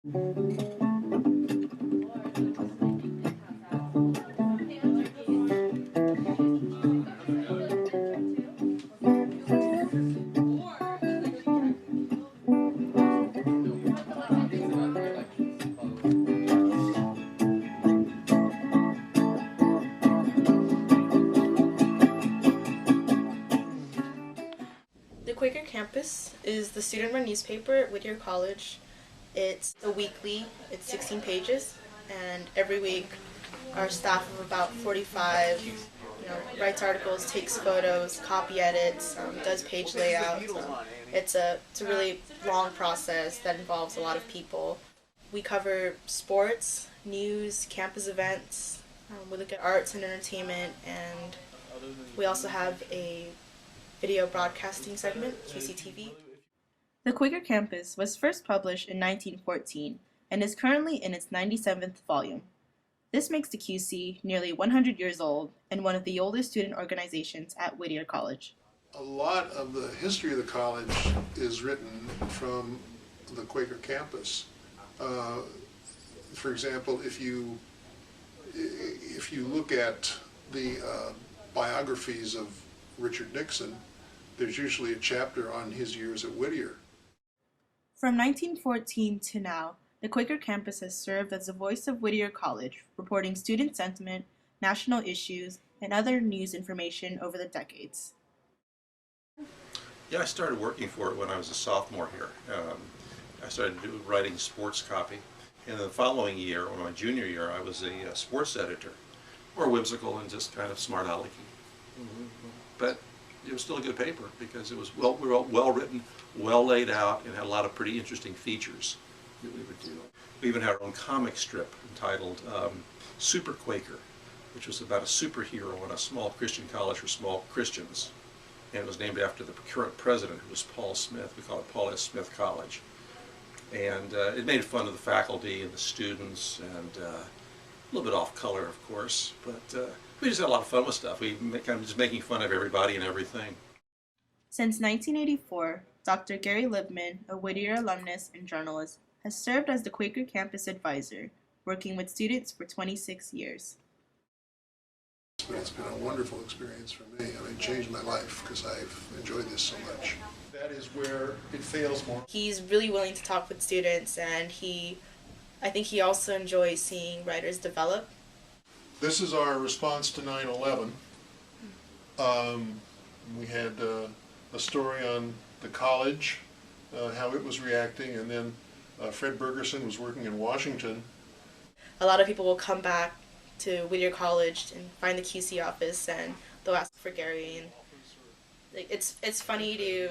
The Quaker Campus is the student-run newspaper at Whittier College. It's a weekly, it's 16 pages, and every week our staff of about 45 writes articles, takes photos, copy edits, does page layouts. It's a really long process that involves a lot of people. We cover sports, news, campus events. We look at arts and entertainment, and we also have a video broadcasting segment, QCTV. The Quaker Campus was first published in 1914 and is currently in its 97th volume. This makes the QC nearly 100 years old and one of the oldest student organizations at Whittier College. A lot of the history of the college is written from the Quaker Campus. For example, if you look at the biographies of Richard Nixon, there's usually a chapter on his years at Whittier. From 1914 to now, the Quaker Campus has served as the voice of Whittier College, reporting student sentiment, national issues, and other news information over the decades. Yeah, I started working for it when I was a sophomore here. I started writing sports copy, and the following year, or my junior year, I was a sports editor, more whimsical and just kind of smart-alecky. But it was still a good paper because it was well written, well laid out, and had a lot of pretty interesting features that we would do. We even had our own comic strip entitled Super Quaker, which was about a superhero in a small Christian college for small Christians. And it was named after the current president, who was Paul Smith. We call it Paul S. Smith College. And it made fun of the faculty and the students, and a little bit off color, of course, but we just had a lot of fun with stuff. We kind of just making fun of everybody and everything. Since 1984, Dr. Gary Libman, a Whittier alumnus and journalist, has served as the Quaker Campus advisor, working with students for 26 years. It's been a wonderful experience for me. I mean, it changed my life because I've enjoyed this so much. That is where it fails more. He's really willing to talk with students, and I think he also enjoys seeing writers develop. This is our response to 9/11. We had a story on the college, how it was reacting, and then Fred Bergerson was working in Washington. A lot of people will come back to Whittier College and find the QC office, and they'll ask for Gary. And it's funny to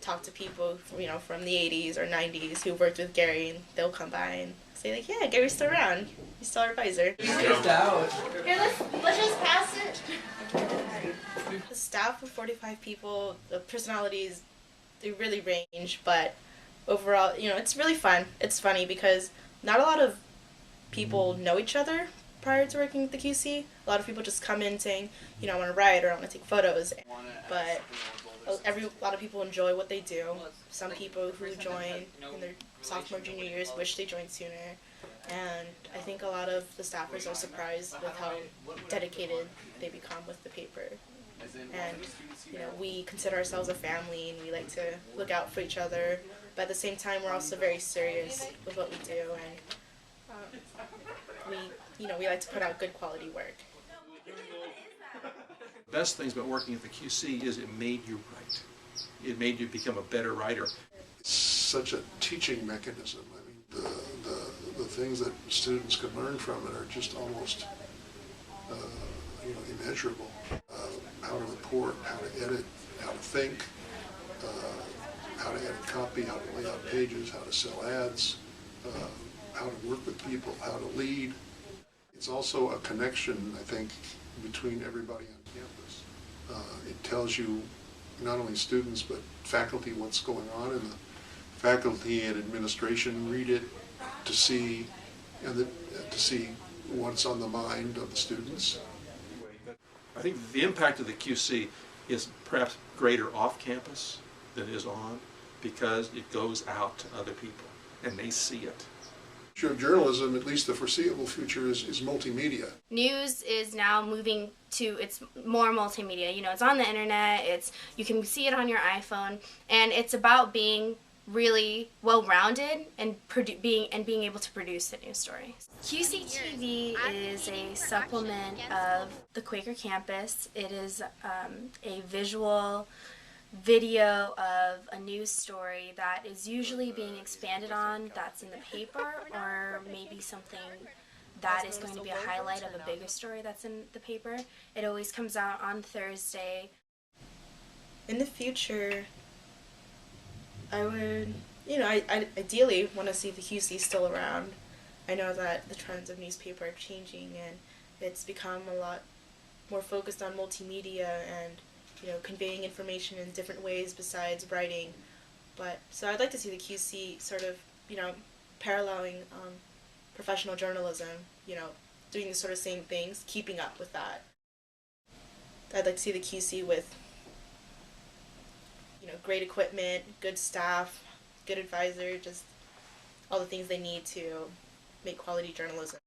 talk to people from the 80s or 90s who worked with Gary, and they'll come by and say like, yeah, Gary's still around. He's still our advisor. He's skipped out. Here, let's just pass it. The staff of 45 people, the personalities, they really range, but overall, it's really fun. It's funny because not a lot of people know each other prior to working at the QC. A lot of people just come in saying, I want to write or I want to take photos, but a lot of people enjoy what they do. Some people who join in their sophomore, junior years wish they joined sooner, and I think a lot of the staffers are surprised with how dedicated they become with the paper. And we consider ourselves a family, and we like to look out for each other, but at the same time we're also very serious with what we do, and we like to put out good quality work. The best things about working at the QC is it made you write. It made you become a better writer. It's such a teaching mechanism. I mean, the things that students can learn from it are just almost immeasurable. How to report, how to edit, how to think, how to edit copy, how to lay out pages, how to sell ads, how to work with people, how to lead. It's also a connection, I think, between everybody on campus. It tells you, not only students, but faculty, what's going on, and the faculty and administration read it to see what's on the mind of the students. I think the impact of the QC is perhaps greater off campus than it is on, because it goes out to other people and they see it. Future of journalism, at least the foreseeable future, is multimedia. News is now moving to, it's more multimedia. You know, it's on the internet, you can see it on your iPhone, and it's about being really well-rounded and being able to produce a news story. QCTV is a supplement of the Quaker campus. It is a visual video of a news story that is usually being expanded on, that's in the paper, or maybe something that is going to be a highlight of a bigger story that's in the paper. It always comes out on Thursday. In the future, I would, I ideally want to see the QC still around. I know that the trends of newspaper are changing, and it's become a lot more focused on multimedia and conveying information in different ways besides writing. But so I'd like to see the QC sort of, paralleling professional journalism, doing the sort of same things, keeping up with that. I'd like to see the QC with, great equipment, good staff, good advisor, just all the things they need to make quality journalism.